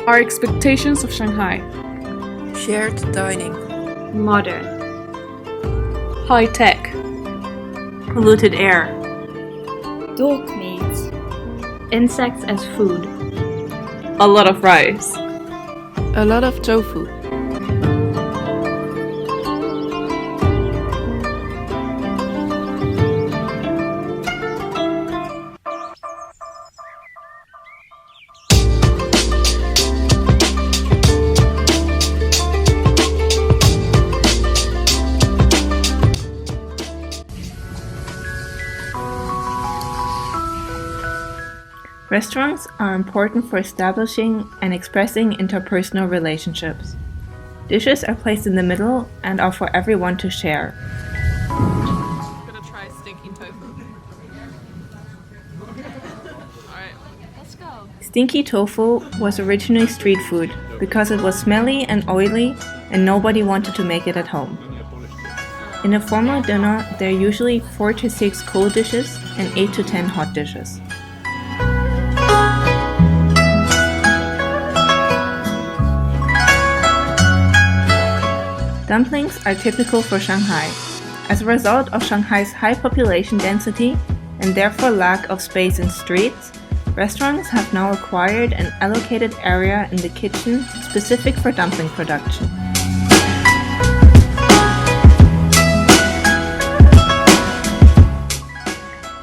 Our expectations of Shanghai: Shared dining. Modern. high tech, Polluted air. Dog meat. Insects as food. a lot of rice. A lot of tofu. Restaurants are important for establishing and expressing interpersonal relationships. Dishes are placed in the middle and are for everyone to share. I'm gonna try stinky tofu. Alright. Let's go. Stinky tofu was originally street food because it was smelly and oily and nobody wanted to make it at home. In a formal dinner, there are usually 4 to 6 cold dishes and 8 to 10 hot dishes. Dumplings are typical for Shanghai. As a result of Shanghai's high population density and therefore lack of space in streets, restaurants have now acquired an allocated area in the kitchen specific for dumpling production.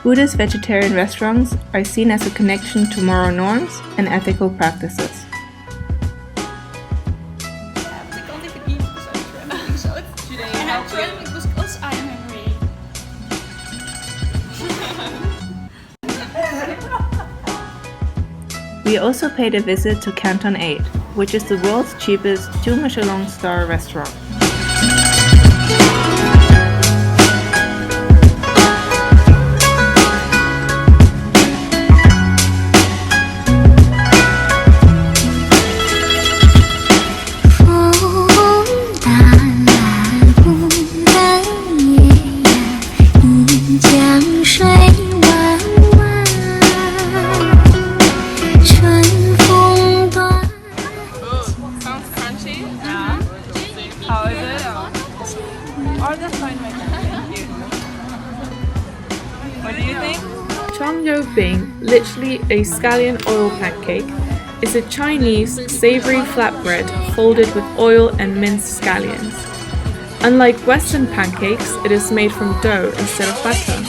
Buddhist vegetarian restaurants are seen as a connection to moral norms and ethical practices. Because I am hungry. We also paid a visit to Canton 8, which is the world's cheapest 2 Michelin star restaurant. Sounds crunchy. Yeah. How is it? Or the fine way. What do you think? Bing, literally a scallion oil pancake, is a Chinese savory flatbread folded with oil and minced scallions. Unlike Western pancakes, it is made from dough instead of butter.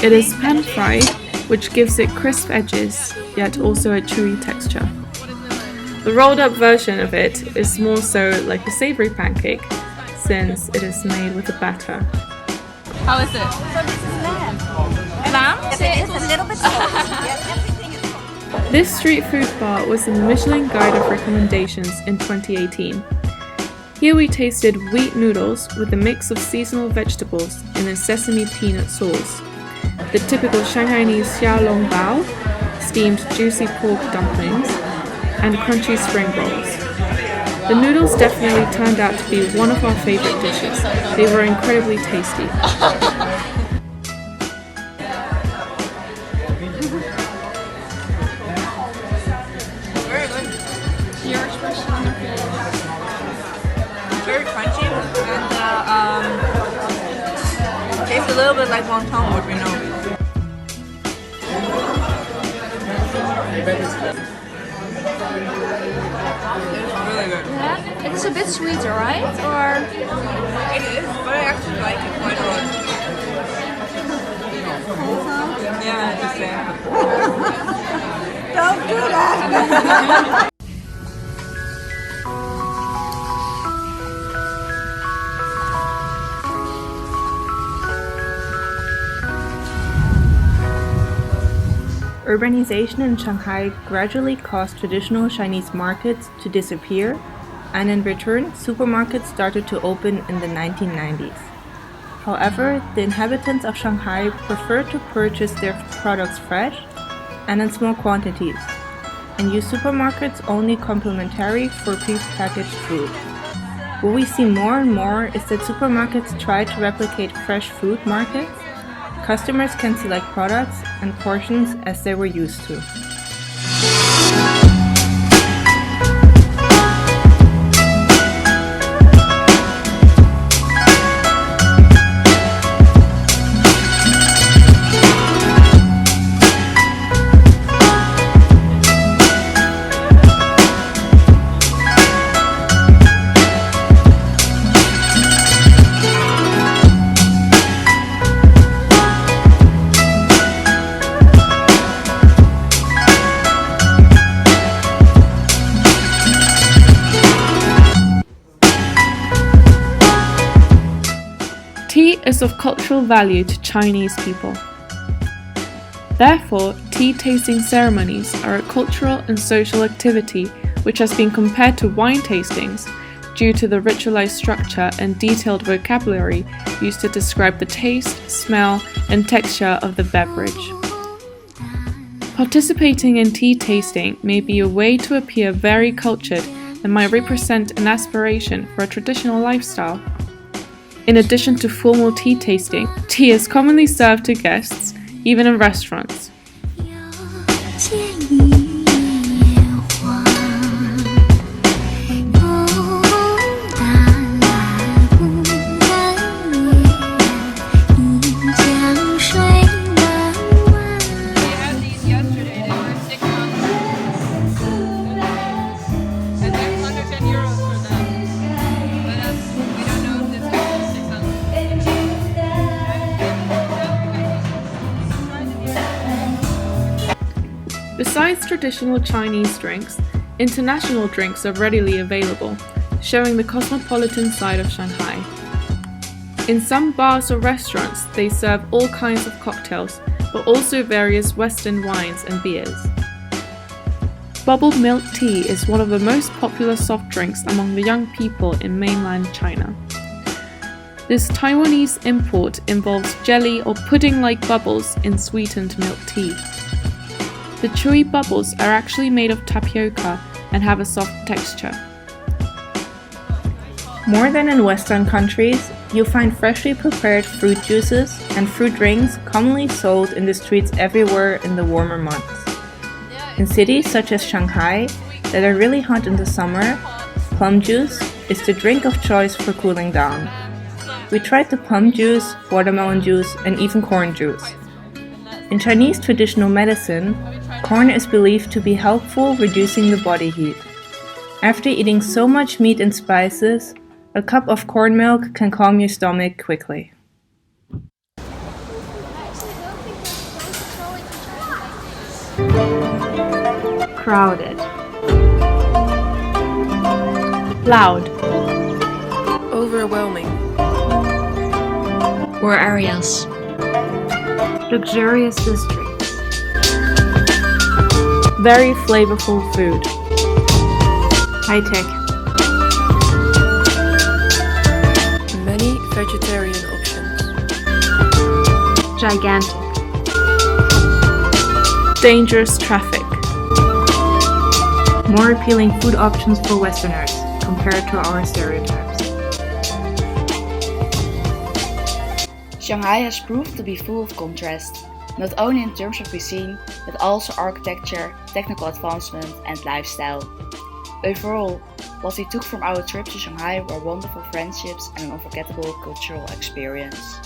It is pan-fried, which gives it crisp edges, yet also a chewy texture. The rolled-up version of it is more so like a savory pancake, since it is made with a batter. How is it? So this is lamb. Lamb? It's a little bit salty. Everything is This street food bar was the Michelin Guide of Recommendations in 2018. Here we tasted wheat noodles with a mix of seasonal vegetables in a sesame peanut sauce, the typical Shanghainese xiaolongbao, steamed juicy pork dumplings, and crunchy spring rolls. The noodles definitely turned out to be one of our favorite dishes. They were incredibly tasty. Very good. your expression on your face. Very crunchy and tastes a little bit like wonton, what we know. It's really good. Yeah, it's a bit sweeter, right? Or It is, but I actually like it quite a lot. Yeah, just saying. Don't do that! Urbanization in Shanghai gradually caused traditional Chinese markets to disappear, and in return, supermarkets started to open in the 1990s. However, the inhabitants of Shanghai prefer to purchase their products fresh and in small quantities, and use supermarkets only complementary for pre-packaged food. What we see more and more is that supermarkets try to replicate fresh food markets. Customers can select products and portions as they were used to. is of cultural value to Chinese people. Therefore, tea tasting ceremonies are a cultural and social activity which has been compared to wine tastings due to the ritualized structure and detailed vocabulary used to describe the taste, smell, and texture of the beverage. Participating in tea tasting may be a way to appear very cultured and might represent an aspiration for a traditional lifestyle. In addition to formal tea tasting, tea is commonly served to guests, even in restaurants. Besides traditional Chinese drinks, international drinks are readily available, showing the cosmopolitan side of Shanghai. In some bars or restaurants, they serve all kinds of cocktails, but also various Western wines and beers. Bubbled milk tea is one of the most popular soft drinks among the young people in mainland China. This Taiwanese import involves jelly or pudding-like bubbles in sweetened milk tea. The chewy bubbles are actually made of tapioca and have a soft texture. More than in Western countries, you'll find freshly prepared fruit juices and fruit drinks commonly sold in the streets everywhere in the warmer months. In cities such as Shanghai, that are really hot in the summer, plum juice is the drink of choice for cooling down. We tried the plum juice, watermelon juice, and even corn juice. In Chinese traditional medicine, corn is believed to be helpful reducing the body heat. After eating so much meat and spices, a cup of corn milk can calm your stomach quickly. Crowded. Loud. Overwhelming. War areas. Luxurious district. Very flavorful food. High tech. Many vegetarian options. Gigantic. Dangerous traffic. More appealing food options for Westerners compared to our stereotypes. Shanghai has proved to be full of contrast, not only in terms of cuisine, but also architecture, technical advancement and lifestyle. Overall, what we took from our trip to Shanghai were wonderful friendships and an unforgettable cultural experience.